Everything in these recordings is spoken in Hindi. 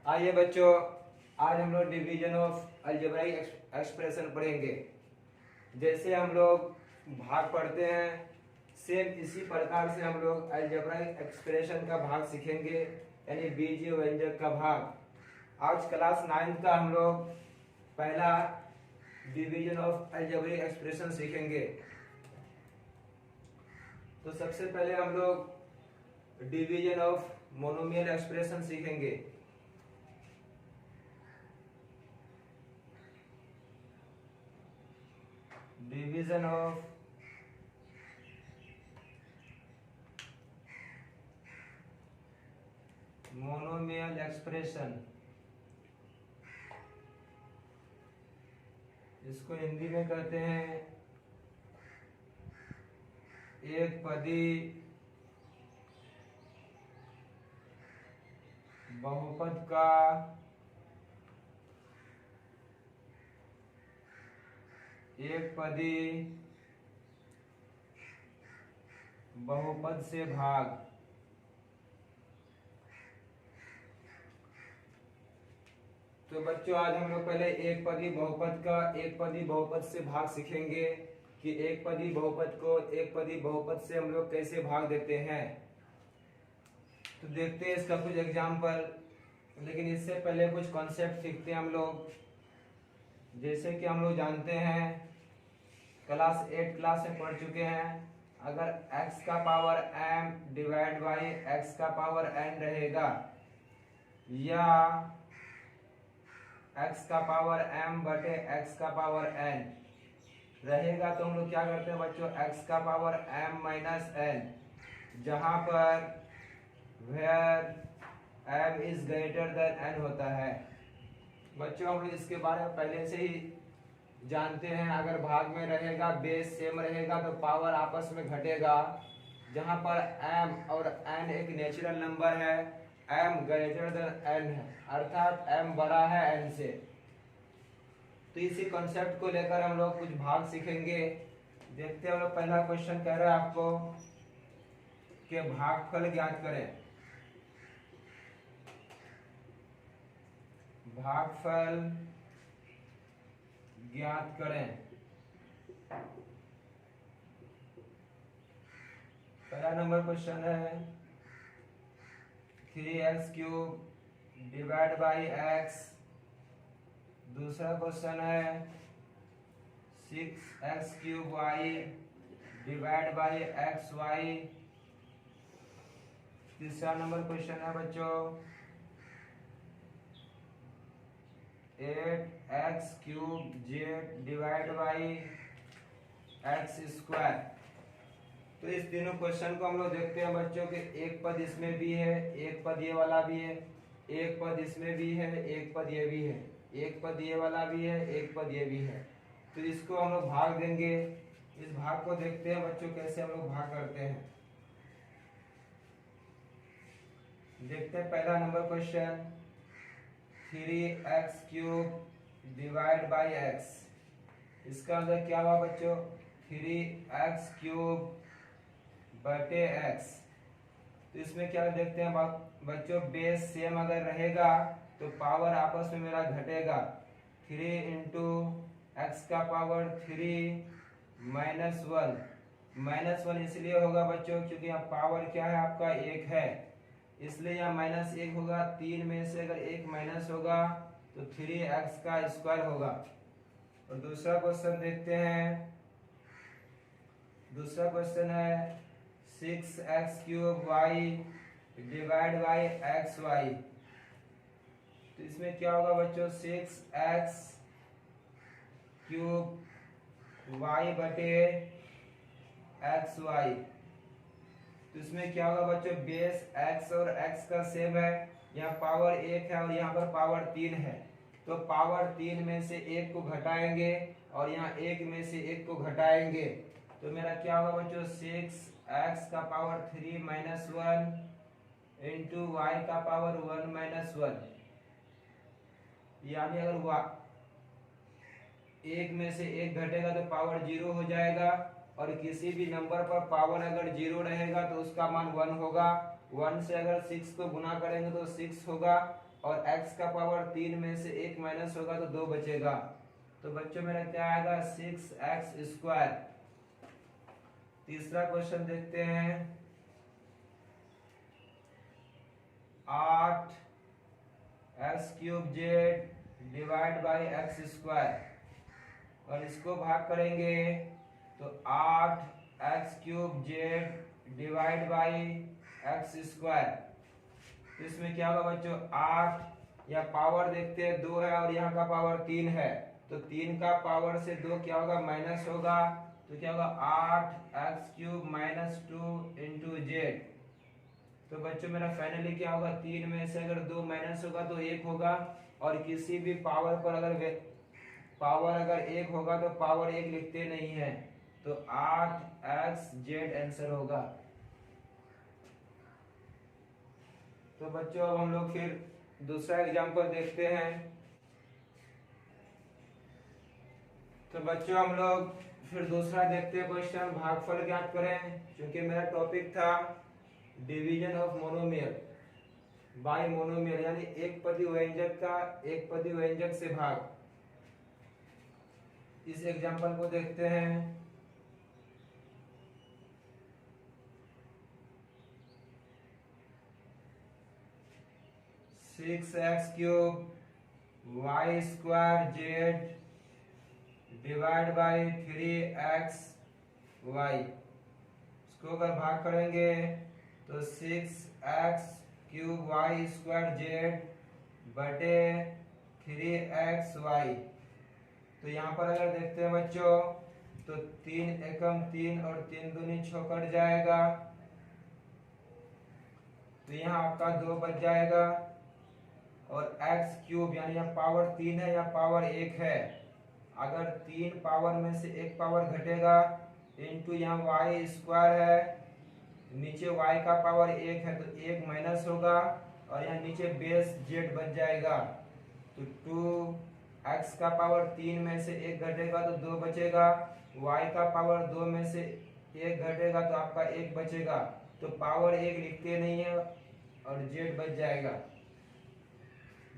आइए बच्चों, आज हम लोग डिवीजन ऑफ अलजेब्राइक एक्सप्रेशन पढ़ेंगे। जैसे हम लोग भाग पढ़ते हैं, सेम इसी प्रकार से हम लोग अलजेब्राइक एक्सप्रेशन का भाग सीखेंगे, यानी बीजीय व्यंजक का भाग। आज क्लास 9 का हम लोग पहला डिवीजन ऑफ अलजेब्रिक एक्सप्रेशन सीखेंगे। तो सबसे पहले हम लोग डिवीजन ऑफ मोनोमियल एक्सप्रेशन सीखेंगे। डिवीजन ऑफ मोनोमियल एक्सप्रेशन, इसको हिंदी में कहते हैं एक पदी बहुपद का एक पदी बहुपद से भाग। तो बच्चों, आज हम लोग पहले एक पदी बहुपद का एक पदी बहुपद से भाग सीखेंगे कि एक पदी बहुपद को एक पदी बहुपद से हम लोग कैसे भाग देते हैं। तो देखते हैं इसका कुछ एग्जाम्पल, लेकिन इससे पहले कुछ कॉन्सेप्ट सीखते हैं हम लोग। जैसे कि हम लोग जानते हैं, क्लास 8 क्लास में पढ़ चुके हैं, अगर x का power m divide by x का पावर n रहेगा या x का पावर m बटे x का पावर n रहेगा, तो हम लोग क्या करते हैं बच्चों, x का पावर m माइनस n, जहां पर where m is greater than n होता है। बच्चों, हम लोग इसके बारे में पहले से ही जानते हैं। अगर भाग में रहेगा, बेस सेम रहेगा, तो पावर आपस में घटेगा। जहां पर m और n एक नेचुरल नंबर है, m ग्रेटर देन n है, अर्थात m बड़ा है n से। तो इसी कॉन्सेप्ट को लेकर हम लोग कुछ भाग सीखेंगे। देखते हैं हम लोग, पहला क्वेश्चन कह रहा है आपको कि भागफल ज्ञात करें। भागफल ज्ञात करें। पहला नंबर क्वेश्चन है 3x cube divide by x। दूसरा क्वेश्चन है 6x cube y divide by xy। तीसरा नंबर क्वेश्चन है बच्चों 8x cube z divide by x square. तो इस तीनों क्वेश्चन को हम लोग देखते हैं बच्चों के, एक पद इसमें भी है, एक पद ये वाला भी है, एक पद इसमें भी है, एक पद ये भी है, एक पद ये वाला भी है, एक पद ये भी है। तो इसको हम लोग भाग देंगे। इस भाग को देखते हैं बच्चों कैसे हम लोग भाग करते हैं। देखते हैं पहला number question 3x cube divide by x। इसका अंदर क्या हुआ बच्चों, 3x क्यूब बटे x। तो इसमें क्या देखते हैं बच्चों, बेस सेम अगर रहेगा तो पावर आपस में मेरा घटेगा। 3 इंटू एक्स का पावर 3 माइनस 1। माइनस 1 इसलिए होगा बच्चों क्योंकि यहाँ पावर क्या है आपका 1 है, इसलिए यहाँ माइनस 1 होगा। 3 में से अगर 1 माइनस होगा तो 3x का स्क्वायर होगा। और दूसरा क्वेश्चन देखते हैं। दूसरा क्वेश्चन है 6x cube y divide by xy। तो इसमें क्या होगा बच्चों, 6x क्यूब y बटे xy। तो इसमें क्या होगा बच्चों, बेस x और x का सेम है, यहाँ पावर 1 है और यहाँ पर पावर 3 है। तो पावर 3 में से 1 को घटाएंगे और यहाँ 1 में से 1 को घटाएंगे, तो मेरा क्या होगा बच्चों, 6x का पावर 3 माइनस 1 इंटू y का पावर 1 माइनस 1। यानी अगर 1 में से 1 घटेगा तो पावर 0 हो जाएगा, और किसी भी नंबर पर पावर अगर 0 रहेगा तो उसका मान 1 होगा। 1 से अगर 6 को गुना करेंगे तो 6 होगा, और x का पावर 3 में से 1 माइनस होगा तो 2 बचेगा। तो बच्चों मेरा क्या आएगा 6x²। तीसरा क्वेश्चन देखते हैं 8x³ डिवाइड बाई x²। और इसको भाग करेंगे तो 8x³ डिवाइड बाई x²। इसमें क्या होगा बच्चों 8, या पावर देखते हैं 2 है और यहाँ का पावर 3 है, तो 3 का पावर से 2 क्या होगा माइनस होगा, तो क्या होगा 8x³ माइनस 2 इंटू जेड। तो बच्चों मेरा फाइनली क्या होगा 3 में से अगर 2 माइनस होगा तो 1 होगा, और किसी भी पावर पर अगर पावर अगर 1 होगा तो पावर 1 लिखते नहीं है, तो 8xz आंसर होगा। तो बच्चों अब हम लोग फिर दूसरा एग्जांपल देखते हैं। तो बच्चों हम लोग फिर दूसरा देखते हैं क्वेश्चन, भागफल ज्ञात करें। क्योंकि मेरा टॉपिक था division of monomial bye monomial, यानी एक पदी व्यंजक का एक पदी व्यंजक से भाग। इस एग्जांपल को देखते हैं। Six x³ y² z divide by 3xy। इसको अगर भाग करेंगे तो 6x³ y² z बटे 3xy। तो यहाँ पर अगर देखते हैं बच्चों तो 3 एकम 3 और 3 दूनी 6 कट जाएगा, तो यहाँ आपका 2 बच जाएगा। और x³ यानी यहाँ पावर 3 है या पावर 1 है, अगर 3 पावर में से 1 पावर घटेगा इंटू यहाँ y² है, नीचे y का पावर 1 है तो 1 माइनस होगा, और यहाँ नीचे बेस z बच जाएगा। तो 2x का पावर 3 में से 1 घटेगा तो 2 बचेगा, y का पावर 2 में से 1 घटेगा तो आपका 1 बचेगा। तो पावर 1 लिखते नहीं है और z बच जाएगा।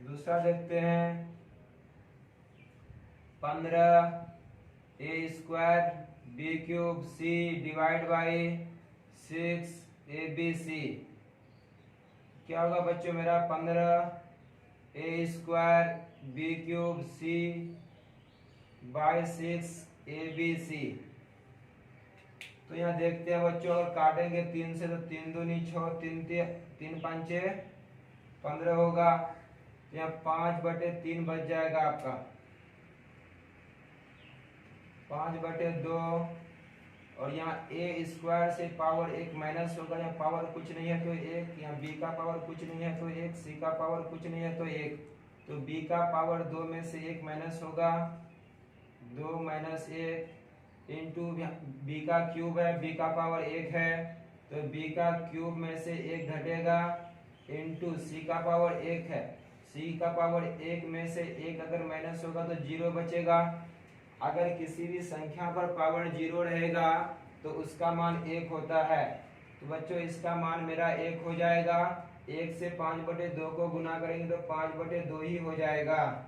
दूसरा देखते हैं 15a² b³ c divide by 6abc। क्या होगा बच्चों मेरा 15a² b³ c by 6abc। तो यहाँ देखते हैं बच्चों अगर काटेंगे 3 से तो 3 दूनी 6, 3 5 15 होगा, यहाँ 5/3 बच जाएगा आपका, 5/2। और यहाँ a² से पावर 1 माइनस होगा, यहाँ पावर कुछ नहीं है तो 1, यहाँ b का पावर कुछ नहीं है तो 1, c का पावर कुछ नहीं है तो 1, तो b का पावर 2 में से 1 माइनस होगा, 2 माइनस 1 इंटू b का क्यूब है, b का पावर 1 है तो b का क्यूब में से 1 घटेगा, इंटू c का पावर 1 है, c का पावर 1 में से 1 अगर माइनस होगा तो 0 बचेगा। अगर किसी भी संख्या पर पावर 0 रहेगा तो उसका मान 1 होता है। तो बच्चों इसका मान मेरा 1 हो जाएगा। 1 से 5/2 को गुना करेंगे तो 5/2 ही हो जाएगा।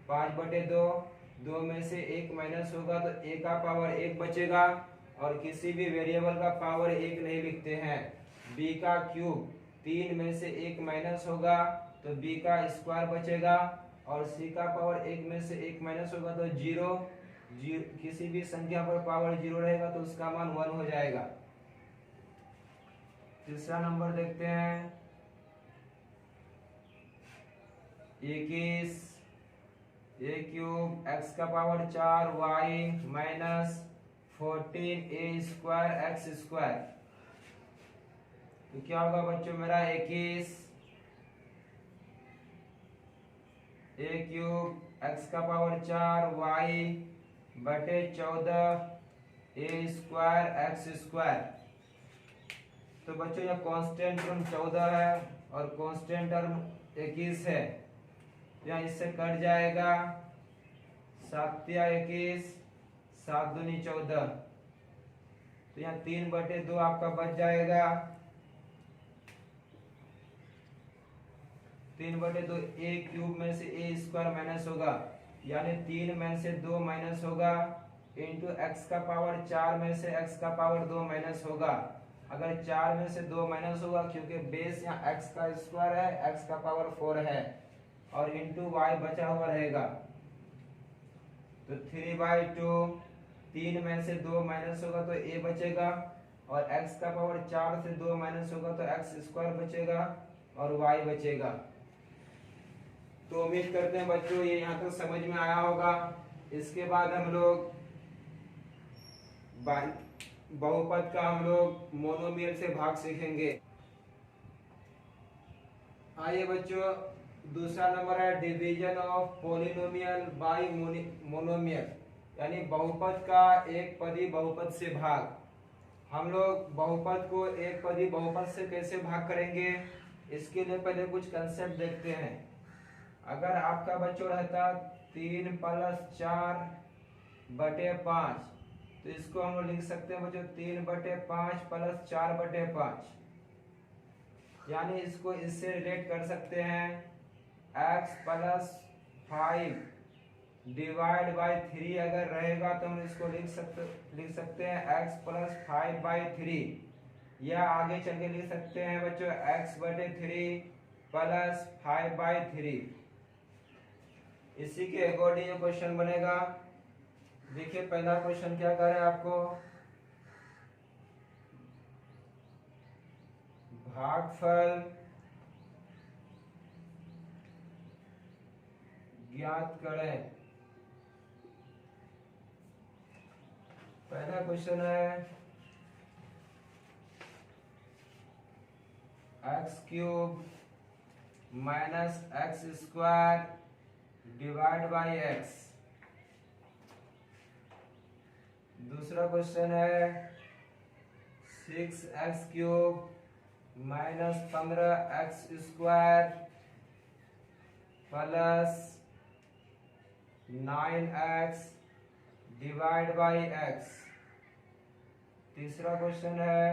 5/2, 2 में से 1 माइनस होगा तो a का पावर 1 बचेगा, और किसी भी वेरिएबल का पावर 1 नहीं लिखते हैं। b का क्यूब 3 में से 1 माइनस होगा तो b का स्क्वायर बचेगा, और c का पावर 1 में से 1 माइनस होगा तो 0। किसी भी संख्या पर पावर 0 रहेगा तो उसका मान 1 हो जाएगा। तीसरा नंबर देखते हैं 21 a³ x⁴ y minus 14a² x²। तो क्या होगा बच्चों मेरा 21 a³ x⁴ y बटे 14a² x²। तो बच्चों यह कांस्टेंट टर्म 14 है और कांस्टेंट टर्म 21 है, यहाँ इससे कट जाएगा, 7 या 21, 7 दूनी 14, तो यहाँ 3/2 आपका बच जाएगा। 3/2 ए क्यूब में से ए स्क्वायर माइनस होगा, यानी 3 में से 2 माइनस होगा, इंटू एक्स का पावर 4 में से एक्स का पावर 2 माइनस होगा। अगर 4 में से 2 माइनस होगा क्योंकि बेस यहाँ एक्स का स्क्वायर है, एक्स का पावर 4 है, और इंटू वाई बचा हुआ रहेगा। तो 3/2, 3 में से 2 माइनस होगा तो ए बचेगा, और x का पावर 4 से 2 माइनस होगा तो एक्स स्क्वायर बचेगा और y बचेगा। तो उम्मीद करते हैं बच्चों ये यहाँ तक समझ में आया होगा। इसके बाद हम लोग बहुपद का हम लोग मोनोमियल से भाग सीखेंगे। आइए बच्चों, दूसरा नंबर है division of polynomial bye monomial, यानी बहुपद का एक पदी बहुपद से भाग। हम लोग बहुपद को एक पदी बहुपद से कैसे भाग करेंगे, इसके लिए पहले कुछ कंसेप्ट देखते हैं। अगर आपका बच्चों रहता 3 + 4/5, तो इसको हम लोग लिख सकते हैं बच्चों 3/5 + 4/5, यानी इसको इससे रिलेट कर सकते हैं। x + 5 डिवाइड बाई 3 अगर रहेगा तो हम इसको लिख सकते हैं x + 5/3, या आगे चल के लिख सकते हैं बच्चों x/3 + 5/3। इसी के अकॉर्डिंग ये क्वेश्चन बनेगा। देखिए पहला क्वेश्चन क्या कर रहा है आपको, भागफल ज्ञात करें। पहला क्वेश्चन है x³ - x² divide by x। दूसरा क्वेश्चन है 6x³ - 15x² plus 9x divide by x। तीसरा क्वेश्चन है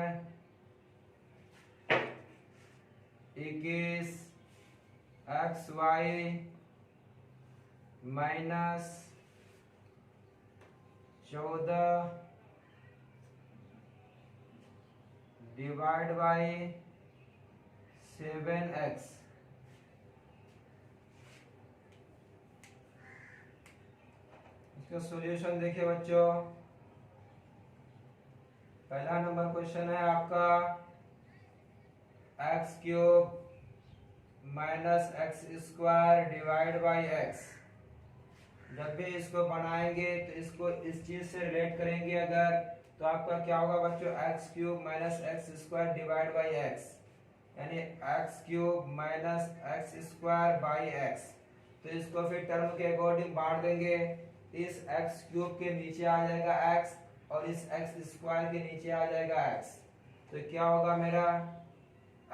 21xy - 14 डिवाइड बाई 7x। इसका सॉल्यूशन देखिए बच्चों। पहला नंबर क्वेश्चन है आपका x³ - x² divide by x। जब भी इसको बनाएंगे तो इसको इस चीज से रिलेट करेंगे अगर, तो आपका क्या होगा बच्चों x³ - x² divide by x, यानी x³ - x² बाई x। तो इसको फिर टर्म के अकॉर्डिंग बांट देंगे। इस x³ के नीचे आ जाएगा x और इस x² के नीचे आ जाएगा x। तो क्या होगा मेरा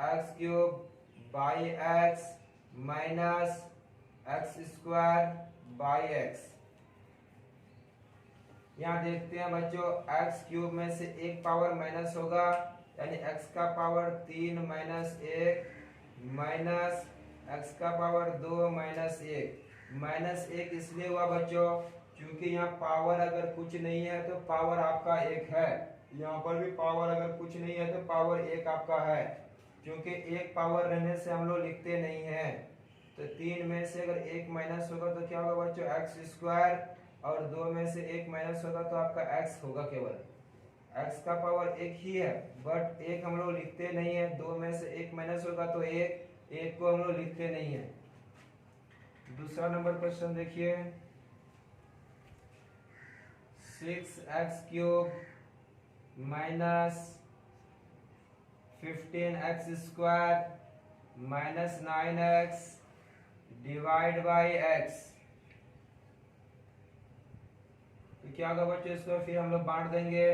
x³ by x minus x² by x। यहाँ देखते हैं बच्चों x³ में से एक पावर माइनस होगा, यानी x का पावर 3 - 1 माइनस x का पावर 2 - 1। -1 इसलिए हुआ बच्चों क्योंकि यहाँ पावर अगर कुछ नहीं है तो पावर आपका 1 है, यहाँ पर भी पावर अगर कुछ नहीं है तो पावर 1 आपका है, क्योंकि एक पावर रहने से हम लोग लिखते नहीं हैं। तो 3 में से अगर 1 माइनस होगा तो क्या होगा बच्चों x², और 2 में से 1 माइनस होगा तो आपका x होगा। केवल x का पावर 1 ही है, बट 1 हम लोग लिखते नहीं है। 2 में से 1 माइनस होगा तो 1 को हम लोग लिखते नहीं है। दूसरा नंबर क्वेश्चन देखिए 6x³ - 15x² - 9x divide by x। तो क्या होगा बच्चों, इसको फिर हम लोग बांट देंगे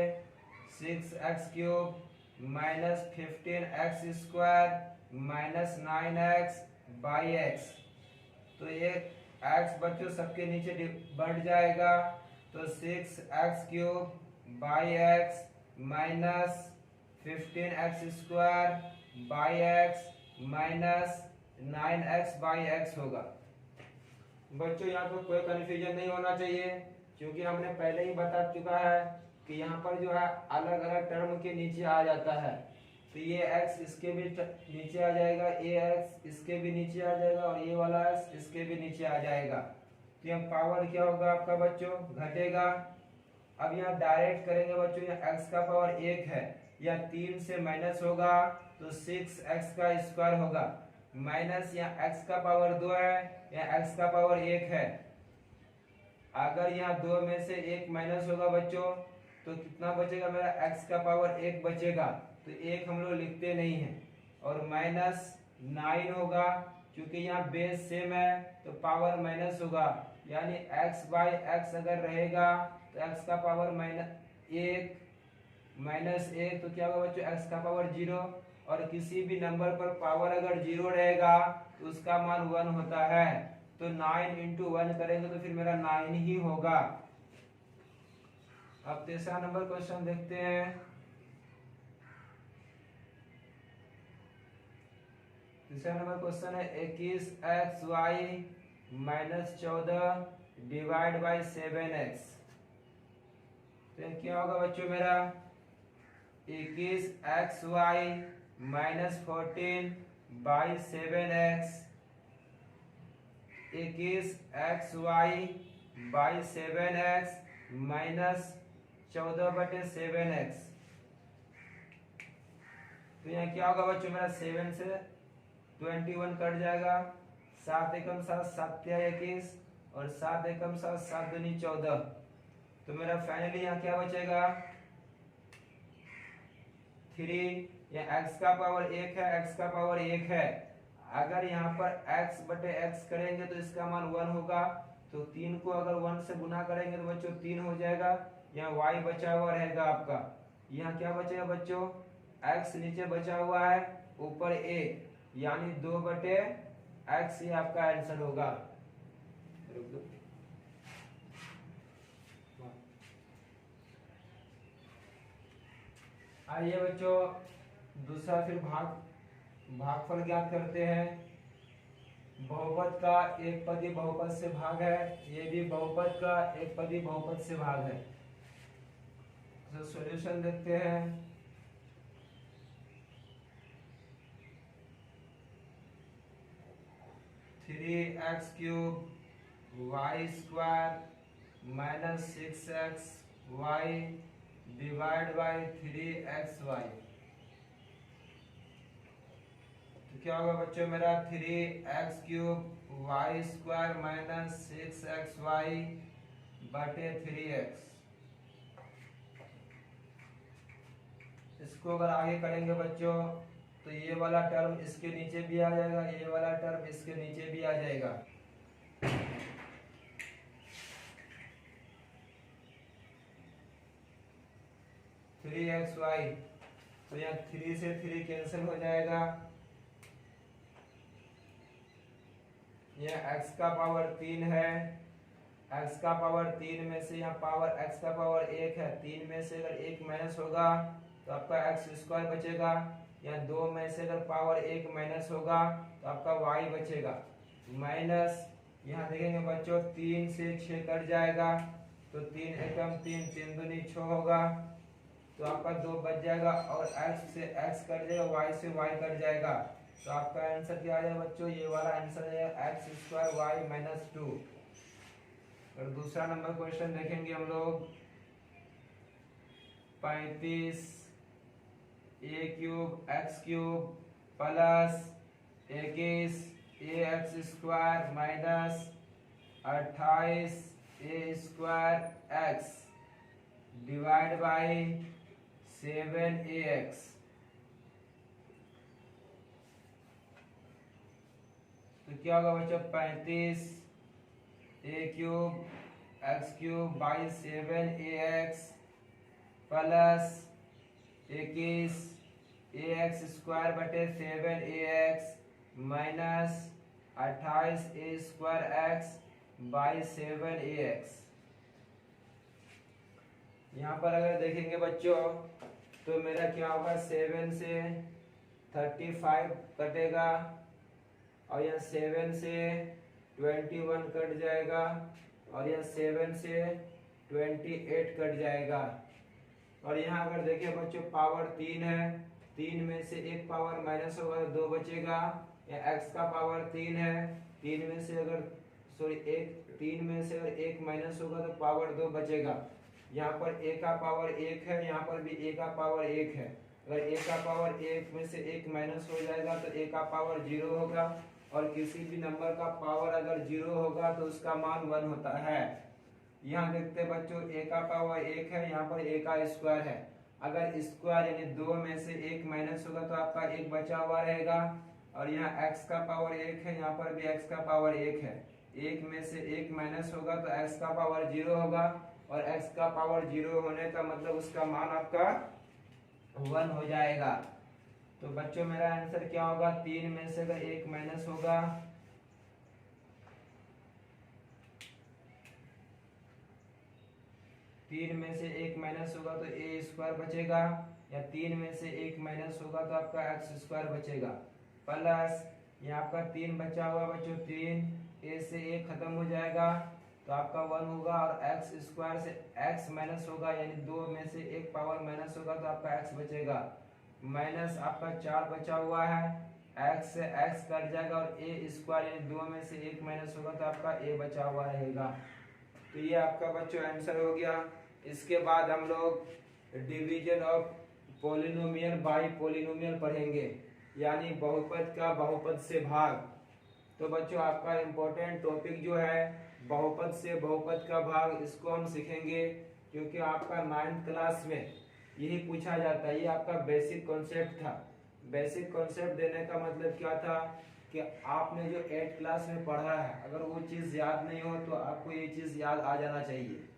6x³ - 15x² - 9x by x। तो ये x बच्चों सबके नीचे बढ़ जाएगा, तो 6x³ by x minus 15x² by x minus 9x/x होगा। बच्चों यहाँ पर कोई कंफ्यूजन नहीं होना चाहिए, क्योंकि हमने पहले ही बता चुका है कि यहाँ पर जो है अलग अलग टर्म के नीचे आ जाता है। तो ये x इसके भी नीचे आ जाएगा, ये x इसके भी नीचे आ जाएगा, और ये वाला x इसके भी नीचे आ जाएगा। तो यहाँ पावर क्या होगा आपका बच्चों, घटेगा। अब यहाँ डायरेक्ट करेंगे बच्चों, यहाँ x का पावर 1 है, या 3 से माइनस होगा तो 6x का स्क्वायर होगा, माइनस यहाँ x का पावर 2 है, या x का पावर 1 है। अगर यहाँ 2 में से 1 माइनस होगा बच्चों तो कितना बचेगा, मेरा x का पावर 1 बचेगा। तो 1 हम लोग लिखते नहीं है, और माइनस 9 होगा, क्योंकि यहाँ बेस सेम है तो पावर माइनस होगा, यानी x/x अगर रहेगा तो x का पावर -1 तो क्या होगा बच्चों, x का पावर 0। और किसी भी नंबर पर पावर अगर 0 रहेगा तो उसका मान 1 होता है। तो 9 × 1 करेंगे तो फिर मेरा 9 ही होगा। अब तीसरा नंबर क्वेश्चन देखते हैं। तीसरा नंबर क्वेश्चन है 21xy - 14 डिवाइड बाई 7x। तो क्या होगा बच्चों, मेरा 21xy - 14 by 7x। 21xy by 7x minus 14/7x। तो यहाँ क्या होगा बच्चों, मेरा 7 से 21 कट जाएगा, 7 एकम 7 7 21, और 7 एकम 7 7 दूनी 14। तो मेरा फाइनली यहाँ क्या बचेगा, 3। या x का पावर 1 है, x का पावर 1 है। अगर यहाँ पर x/x करेंगे तो इसका मान 1 होगा, तो 3 को अगर 1 से गुना करेंगे तो बच्चों 3 हो जाएगा। यहाँ y बचा हुआ रहेगा आपका। यहाँ क्या बचेगा बच्चों, x नीचे बचा हुआ है, ऊपर 1, यानी 2/x ही आपका आंसर होगा। आइए बच्चों दूसरा फिर भागफल ज्ञात करते हैं। बहुपद का एक पदी बहुपद से भाग है, ये भी बहुपद का एक पदी बहुपद से भाग है। तो सॉल्यूशन देखते हैं। Three X cube Y square minus 6x Y divide by 3xy। तो क्या होगा बच्चों, मेरा 3x cube Y square minus 6xy बटे 3x। इसको अगर आगे करेंगे बच्चों तो ये वाला टर्म इसके नीचे भी आ जाएगा, ये वाला टर्म इसके नीचे भी आ जाएगा। थ्री एक्स वाई, तो यहाँ 3 से 3 कैंसिल हो जाएगा। यह x का पावर 3 है, x का पावर 3 में से यहाँ पावर x का पावर 1 है, 3 में से अगर 1 माइनस होगा तो आपका x स्क्वायर बचेगा। या 2 में से अगर पावर 1 माइनस होगा तो आपका y बचेगा। माइनस यहाँ देखेंगे बच्चों 3 से 6 कट जाएगा, तो 3 एकम 3, 3 दूनी 6 होगा, तो आपका 2 बच जाएगा, और x से x कट जाएगा, y से y कट जाएगा। तो आपका आंसर क्या आ जाएगा बच्चों, ये वाला आंसर है एक्स स्क्वायर वाई माइनस 2। और दूसरा नंबर क्वेश्चन देखेंगे हम लोग। 35 a cube x cube plus 21 a x square minus 28 a square x divide by 7ax। तो क्या होगा बच्चों, 35 a cube x cube by 7ax plus 21 a x square बटे 7ax minus 28 a square x by 7ax। यहाँ पर अगर देखेंगे बच्चों तो मेरा क्या होगा, 7 से 35 कटेगा, और यहाँ 7 से 21 कट जाएगा और यहाँ 7 से 28 कट जाएगा। और यहाँ अगर देखिए बच्चों पावर 3 है, 3 में से एक पावर माइनस होगा तो 2 बचेगा। या x का पावर 3 है, 3 में से अगर एक माइनस होगा तो पावर 2 बचेगा। यहाँ पर a का पावर 1 है, यहाँ पर भी a का पावर 1 है। अगर a का पावर 1 में से एक माइनस हो जाएगा तो a का पावर 0 होगा। और किसी भी नंबर का पावर अगर 0 होगा तो उसका मान 1 होता है। यहाँ देखते हैं बच्चों a का पावर 1 है, यहाँ पर a का स्क्वायर है। अगर स्क्वायर यानी 2 में से एक माइनस होगा तो आपका 1 बचा हुआ रहेगा। और यहाँ x का पावर 1 है, यहाँ पर भी x का पावर 1 है। 1 में से एक माइनस होगा तो x का पावर 0 होगा। और x का पावर 0 होने का मतलब उसका मान आपका 1 हो जाएगा। तो बच्चों मेरा आंसर क्या होगा? 3 में से अगर एक माइनस होगा 3 में से एक माइनस होगा तो ए स्क्वायर बचेगा। या 3 में से एक माइनस होगा तो आपका एक्स स्क्वायर बचेगा। प्लस यहाँ आपका 3 बचा हुआ बच्चों, 3 ए से ए खत्म हो जाएगा तो आपका 1 होगा। और एक्स स्क्वायर से एक्स माइनस होगा यानी 2 में से एक पावर माइनस होगा तो आपका एक्स बचेगा। माइनस आपका 4 बचा हुआ है, एक्स से एक्स कट जाएगा और ए स्क्वायर यानी 2 में से एक माइनस होगा तो आपका ए बचा हुआ रहेगा। तो ये आपका बच्चों आंसर हो गया। इसके बाद हम लोग division of polynomial bye polynomial पढ़ेंगे, यानी बहुपद का बहुपद से भाग। तो बच्चों आपका इम्पोर्टेंट टॉपिक जो है बहुपद से बहुपद का भाग, इसको हम सीखेंगे क्योंकि आपका 9th क्लास में यही पूछा जाता है। ये आपका बेसिक कॉन्सेप्ट था। बेसिक कॉन्सेप्ट देने का मतलब क्या था कि आपने जो 8th क्लास में पढ़ा है अगर वो चीज़ याद नहीं हो तो आपको ये चीज़ याद आ जाना चाहिए।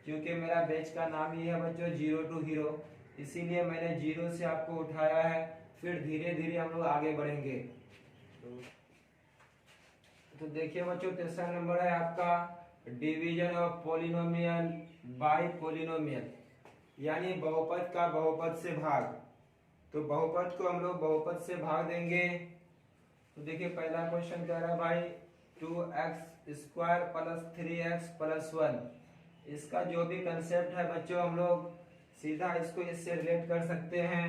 क्योंकि मेरा बैच का नाम ही है बच्चों जीरो टू हीरो, इसीलिए मैंने जीरो से आपको उठाया है, फिर धीरे धीरे हम लोग आगे बढ़ेंगे। तो देखिए बच्चों तीसरा नंबर है आपका division of polynomial bye polynomial, यानी बहुपद का बहुपद से भाग। तो बहुपद को हम लोग बहुपद से भाग देंगे। तो देखिए पहला क्वेश्चन कह रहा है भाई 2x² प्लस 3x प्लस 1। इसका जो भी कंसेप्ट है बच्चों हम लोग सीधा इसको इससे रिलेट कर सकते हैं।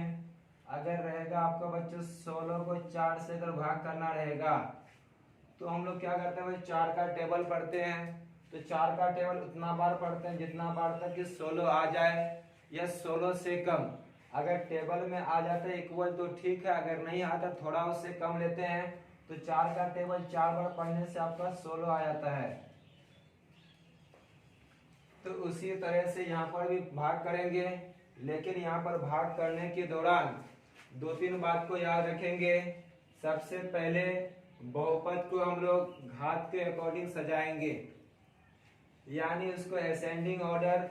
अगर रहेगा आपका बच्चों 16 को 4 से अगर भाग करना रहेगा तो हम लोग क्या करते हैं भाई 4 का टेबल पढ़ते हैं। तो 4 का टेबल उतना बार पढ़ते हैं जितना बार तक कि 16 आ जाए या 16 से कम। अगर टेबल में आ जाता है इक्वल तो ठीक है, अगर नहीं आता थोड़ा उससे कम लेते हैं। तो 4 का टेबल 4 बार पढ़ने से आपका 16 आ जाता है। तो उसी तरह से यहाँ पर भी भाग करेंगे, लेकिन यहाँ पर भाग करने के दौरान 2-3 बात को याद रखेंगे। सबसे पहले बहुपद को हम लोग घात के अकॉर्डिंग सजाएंगे, यानी उसको असेंडिंग ऑर्डर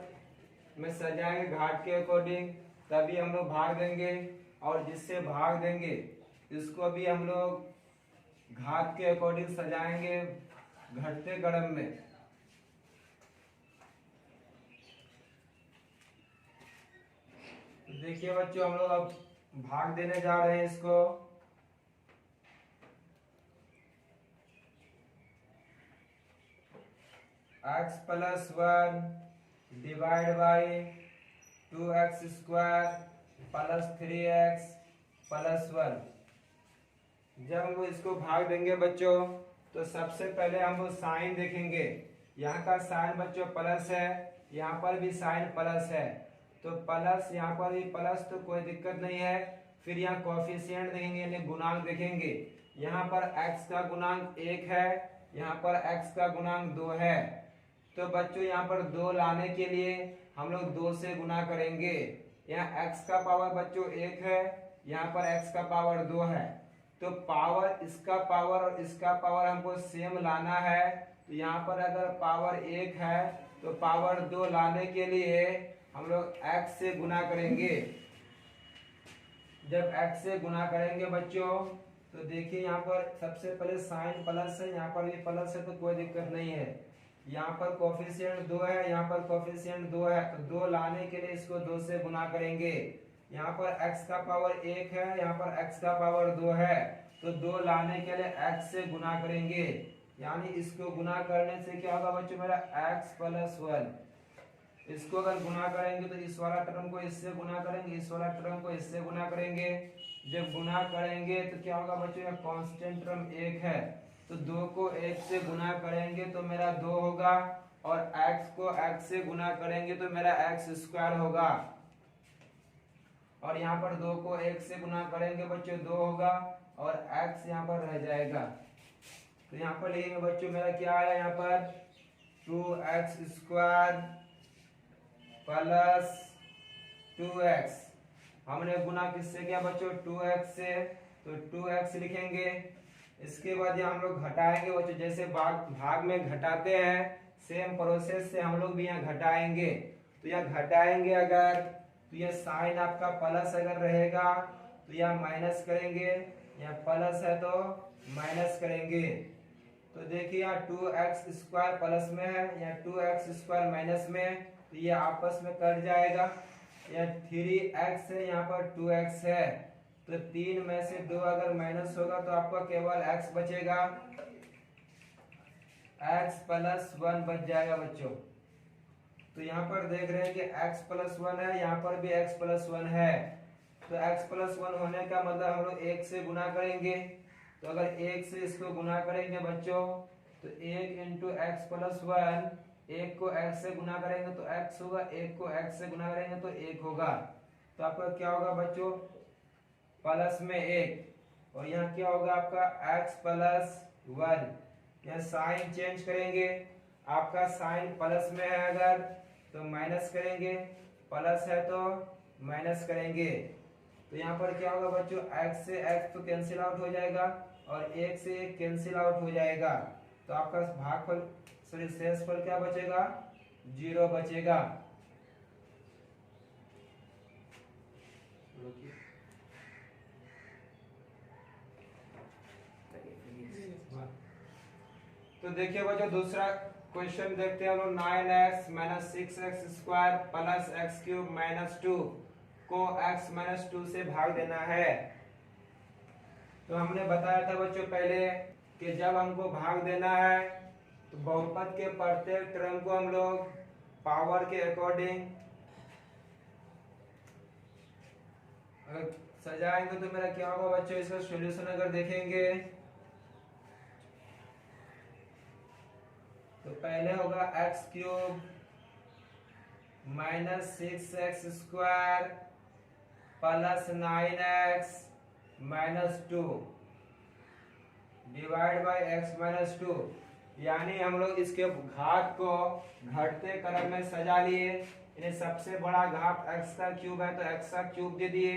में सजाएंगे घात के अकॉर्डिंग, तभी हम लोग भाग देंगे। और जिससे भाग देंगे इसको भी हम लोग घात के अकॉर्डिंग सजाएंगे घटते क्रम में। देखिए बच्चों हम लोग अब भाग देने जा रहे हैं इसको। x plus 1 divide by 2x² plus 3x plus 1। जब हम लोग इसको भाग देंगे बच्चों तो सबसे पहले हम लोग साइन देखेंगे। यहाँ का साइन बच्चों प्लस है, यहाँ पर भी साइन प्लस है, तो प्लस यहाँ पर भी प्लस तो कोई दिक्कत नहीं है। फिर यहाँ कोफिशिएंट देखेंगे यानी गुणांक देखेंगे। यहाँ पर x का गुणांक 1 है, यहाँ पर x का गुणांक 2 है। तो बच्चों यहाँ पर 2 लाने के लिए हम लोग 2 से गुना करेंगे। यहाँ x का पावर बच्चों 1 है, यहाँ पर x का पावर 2 है। तो पावर इसका पावर और इसका पावर हमको सेम लाना है। तो यहाँ पर अगर पावर 1 है तो पावर 2 लाने के लिए हम लोग x से गुना करेंगे। जब x से गुना करेंगे बच्चों तो देखिए यहाँ पर सबसे पहले साइन प्लस है, यहाँ पर भी प्लस है तो कोई दिक्कत नहीं है। यहाँ पर कोफिशिएंट 2 है, यहाँ पर कोफिशिएंट 2 है, तो 2 लाने के लिए इसको 2 से गुना करेंगे। यहाँ पर x का पावर 1 है, यहाँ पर x का पावर 2 है, तो 2 लाने के लिए x से गुना करेंगे, यानी इसको गुना करने से क्या होगा बच्चों मेरा x प्लस 1। इसको अगर गुना करेंगे तो इस वाला टर्म को इससे गुना करेंगे, इस वाला टर्म को इससे गुना करेंगे। जब गुना करेंगे तो क्या होगा बच्चों, यह कांस्टेंट टर्म 1 है, तो 2 को 1 से गुना करेंगे तो मेरा 2 होगा, और x को x से गुना करेंगे तो मेरा x स्क्वायर होगा, और यहाँ पर 2 को 1 से गुना करेंगे बच्चों 2 होगा, और x यहाँ पर रह जाएगा। तो यहाँ पर लिखेंगे बच्चों मेरा क्या आया, यहाँ पर 2x स्क्वायर प्लस 2x, हमने गुना किससे किया बच्चों 2x से, तो 2x लिखेंगे। इसके बाद ये हम लोग घटाएंगे बच्चों, जैसे भाग में घटाते हैं सेम प्रोसेस से हम लोग भी यहाँ घटाएंगे। तो यहाँ घटाएंगे अगर, तो यह साइन आपका प्लस अगर रहेगा तो यह माइनस करेंगे, यहाँ प्लस है तो माइनस करेंगे। तो देखिए यहाँ 2x स्क्वायर प्लस में है, यहाँ 2x स्क्वायर माइनस में, तो ये आपस में कट जाएगा। यहाँ 3x है, यहाँ पर 2x है, तो 3 में से 2 अगर माइनस होगा तो आपका केवल x बचेगा, x प्लस 1 बच जाएगा बच्चों। तो यहाँ पर देख रहे हैं कि x प्लस 1 है, यहाँ पर भी x प्लस 1 है, तो x प्लस 1 होने का मतलब हम लोग 1 से गुना करेंगे। तो अगर 1 से इसको गुना करेंगे बच्चों तो 1 इंटू एक्स प्लस 1, 1 को x से गुना करेंगे तो x होगा, 1 को x से गुना करेंगे तो 1 होगा। तो आपका क्या होगा बच्चों प्लस में 1, और यहाँ क्या होगा आपका x प्लस 1। यहाँ साइन चेंज करेंगे, आपका साइन प्लस में है अगर तो माइनस करेंगे, प्लस है तो माइनस करेंगे। तो यहाँ पर क्या होगा बच्चों x से x तो कैंसिल आउट हो जाएगा, और 1 से 1 कैंसिल आउट हो जाएगा, तो आपका भागफल सॉरी शेषफल क्या बचेगा 0 बचेगा। तो देखिए बच्चों दूसरा क्वेश्चन देखते हैं हम लोग। 9x minus 6x square plus x cube minus 2 को x माइनस 2 से भाग देना है। तो हमने बताया था बच्चों पहले कि जब हमको भाग देना है तो बहुपद के प्रत्येक टर्म को हम लोग पावर के अकॉर्डिंग अगर सजाएंगे तो मेरा क्या होगा बच्चों, इसका सॉल्यूशन अगर देखेंगे तो पहले होगा x cube minus 6x square plus 9x minus 2 divide by x minus 2, यानी हम लोग इसके घात को घटते क्रम में सजा लिए। इन्हें सबसे बड़ा घात x का क्यूब है तो x का क्यूब दे दिए,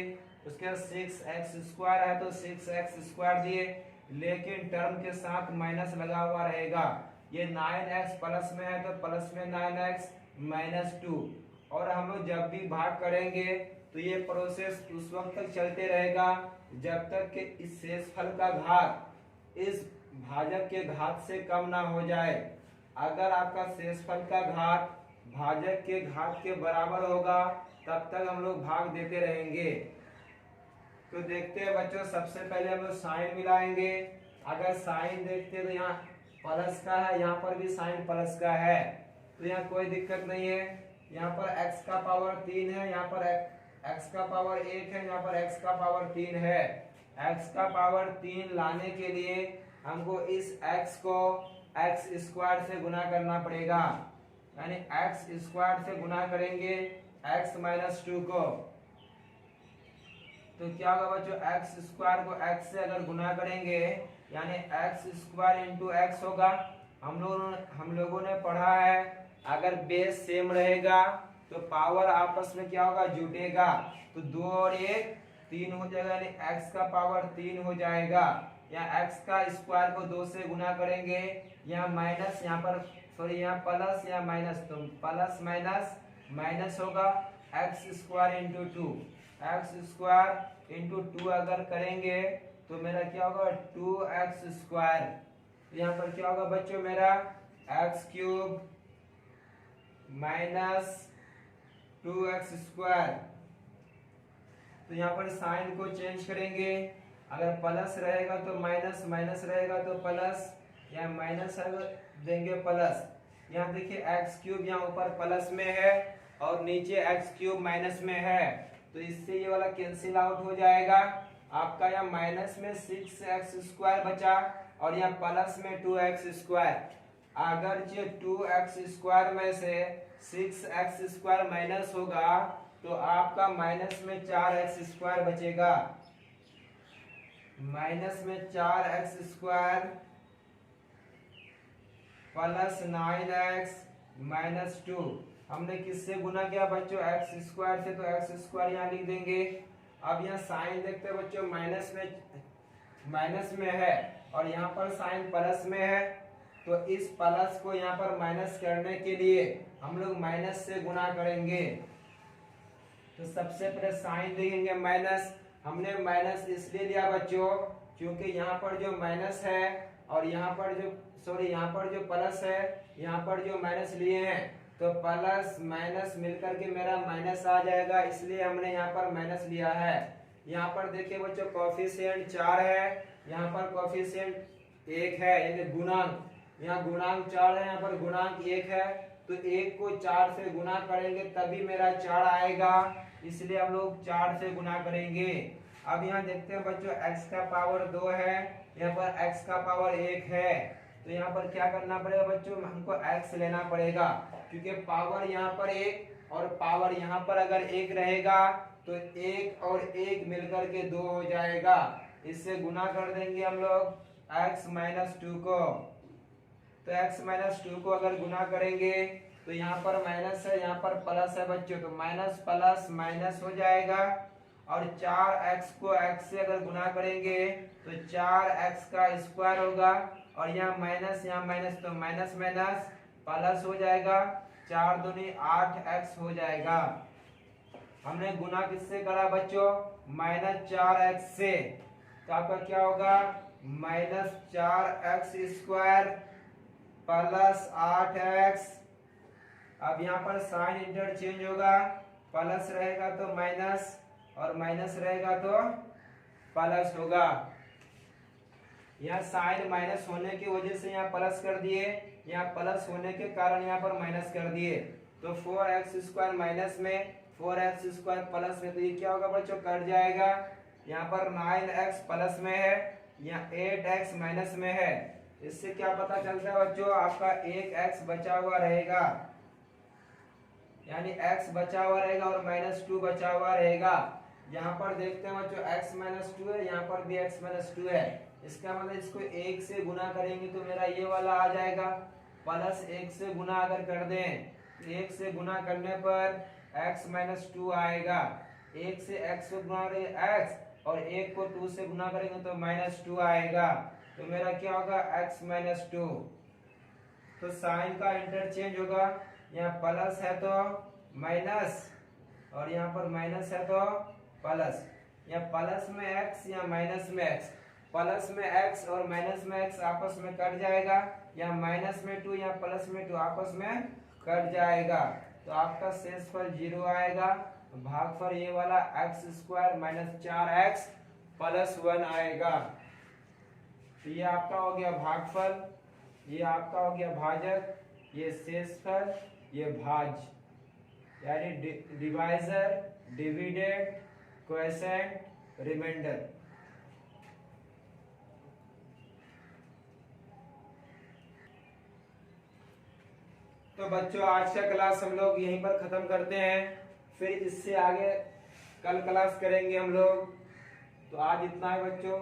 उसके बाद 6x स्क्वायर है तो 6x स्क्वायर दिए, लेकिन टर्म के साथ माइनस लगा हुआ रहेगा। ये 9x प्लस में है तो प्लस में 9x माइनस 2, और हम लोग जब भी भाग करेंगे तो ये प्रोसेस उस वक्त तक चलते रहेगा जब तक कि इस शेषफल का घात इस भाजक के घात से कम ना हो जाए। अगर आपका शेषफल का घात भाजक के घात के बराबर होगा तब तक हम लोग भाग देते रहेंगे। तो देखते हैं बच्चों, सबसे पहले हम लोग साइन मिलाएंगे। अगर साइन देखते हैं तो यहाँ प्लस का है, यहाँ पर भी साइन प्लस का है, तो यहाँ कोई दिक्कत नहीं है। यहाँ पर x का पावर 3 है, यहाँ पर x का पावर 1 है, यहाँ पर x का पावर 3 है। x का पावर 3 लाने के लिए हमको इस x को x स्क्वायर से गुना करना पड़ेगा, यानी x स्क्वायर से गुना करेंगे x माइनस 2 को। तो क्या होगा बच्चों, x स्क्वायर को x से अगर गुना करेंगे यानी x स्क्वायर इंटू एक्स होगा। हम लोगों ने पढ़ा है अगर बेस सेम रहेगा तो पावर आपस में क्या होगा जुटेगा, तो 2 और 1 3 हो जाएगा, यानी x का पावर 3 हो जाएगा। यहाँ x का स्क्वायर को 2 से गुना करेंगे, यहाँ माइनस, यहाँ पर सॉरी यहाँ प्लस, यहाँ माइनस, तो प्लस माइनस माइनस होगा, x square into 2, x square into 2 अगर करेंगे तो मेरा क्या होगा 2x स्क्वायर। यहाँ पर क्या होगा बच्चों मेरा x cube minus 2x square तो यहाँ पर साइन को चेंज करेंगे। अगर प्लस रहेगा तो माइनस, माइनस रहेगा तो प्लस, या माइनस देंगे प्लस। यहाँ देखिए एक्स क्यूब यहाँ ऊपर प्लस में है और नीचे एक्स क्यूब माइनस में है, तो इससे ये वाला कैंसिल आउट हो जाएगा। आपका यहाँ माइनस में 6x² बचा और यहाँ प्लस में 2x²। अगर ये 2x² में से 6x² माइनस होगा तो आपका माइनस में 4x² बचेगा। माइनस में 4x² प्लस 9x माइनस 2। हमने किससे गुना किया बच्चों? x² से, तो x² यहाँ लिख देंगे। अब यहाँ साइन देखते हैं बच्चों, माइनस में है और यहाँ पर साइन प्लस में है, तो इस प्लस को यहाँ पर माइनस करने के लिए हम लोग माइनस से गुना करेंगे। तो सबसे पहले साइन लिखेंगे माइनस। हमने माइनस इसलिए लिया बच्चों क्योंकि यहाँ पर जो माइनस है और यहाँ पर जो प्लस है, यहाँ पर जो माइनस लिए हैं, तो प्लस माइनस मिलकर के मेरा माइनस आ जाएगा, इसलिए हमने यहाँ पर माइनस लिया है। यहाँ पर देखिए बच्चों कोफिशिएंट 4 है, यहाँ पर कोफिशिएंट 1 है, यानी गुणांक, यहाँ गुणांक 4 है, यहाँ पर गुणांक 1 है, तो 1 को 4 से गुना करेंगे तभी मेरा 4 आएगा, इसलिए हम लोग 4 से गुना करेंगे। अब यहाँ देखते हैं बच्चों x का पावर 2 है, यहाँ पर x का पावर 1 है, तो यहाँ पर क्या करना पड़ेगा बच्चों? हमको x लेना पड़ेगा, क्योंकि पावर यहाँ पर 1 और पावर यहाँ पर अगर 1 रहेगा तो 1 और 1 मिलकर के 2 हो जाएगा। इससे गुना कर देंगे हम लोग x माइनस 2 को। तो x माइनस 2 को अगर गुना करेंगे तो यहाँ पर माइनस है, यहाँ पर प्लस है बच्चों, तो माइनस प्लस माइनस हो जाएगा। और 4x को x से अगर गुना करेंगे तो 4x का स्क्वायर होगा, और यहाँ माइनस, तो माइनस माइनस प्लस हो जाएगा, 4 दूनी 8x हो जाएगा। हमने गुना किससे करा बच्चों? माइनस 4x से, तो आपका क्या होगा? Minus 4x² plus 8x। अब यहाँ पर साइन इंटरचेंज होगा, प्लस रहेगा तो माइनस और माइनस रहेगा तो प्लस होगा। यहाँ साइन माइनस होने की वजह से यहाँ प्लस कर दिए, यहाँ प्लस होने के कारण यहाँ पर माइनस कर दिए, तो 4x² माइनस में 4x² प्लस में, तो ये क्या होगा बच्चों? कट जाएगा। यहाँ पर 9x प्लस में है, यहाँ 8x माइनस में है, इससे क्या पता चलता है बच्चों? आपका 1x बचा हुआ रहेगा, यानी x बचा हुआ रहेगा और -2 बचा हुआ रहेगा। यहाँ पर देखते हैं बच्चों x -2 है, यहाँ पर भी x -2 है, इसका मतलब इसको 1 से गुना करेंगे तो मेरा ये वाला आ जाएगा। प्लस 1 से गुना अगर कर दें, 1 से गुना करने पर x -2 आएगा, 1 से x से गुना करेंगे x और 1 को 2 से गुना करेंगे तो -2 आएगा, तो मेरा क्या होगा? x -2। तो साइन का इंटरचेंज होगा, यहाँ प्लस है तो माइनस और यहाँ पर माइनस है तो प्लस, यहाँ प्लस में x या माइनस में x, प्लस में x और माइनस में x आपस में कट जाएगा, यहाँ माइनस में 2 या प्लस में 2 आपस में कट जाएगा, तो आपका शेषफल 0 आएगा। भागफल ये वाला x² - 4x प्लस 1 आएगा। तो ये आपका हो गया भागफल, ये आपका हो गया भाजक, ये शेषफल, ये भाज, यानी डिवाइजर, डिविडेंड, क्वोशेंट, रिमाइंडर। तो बच्चों आज का क्लास हम लोग यहीं पर खत्म करते हैं, फिर इससे आगे कल क्लास करेंगे हम लोग। तो आज इतना है बच्चों।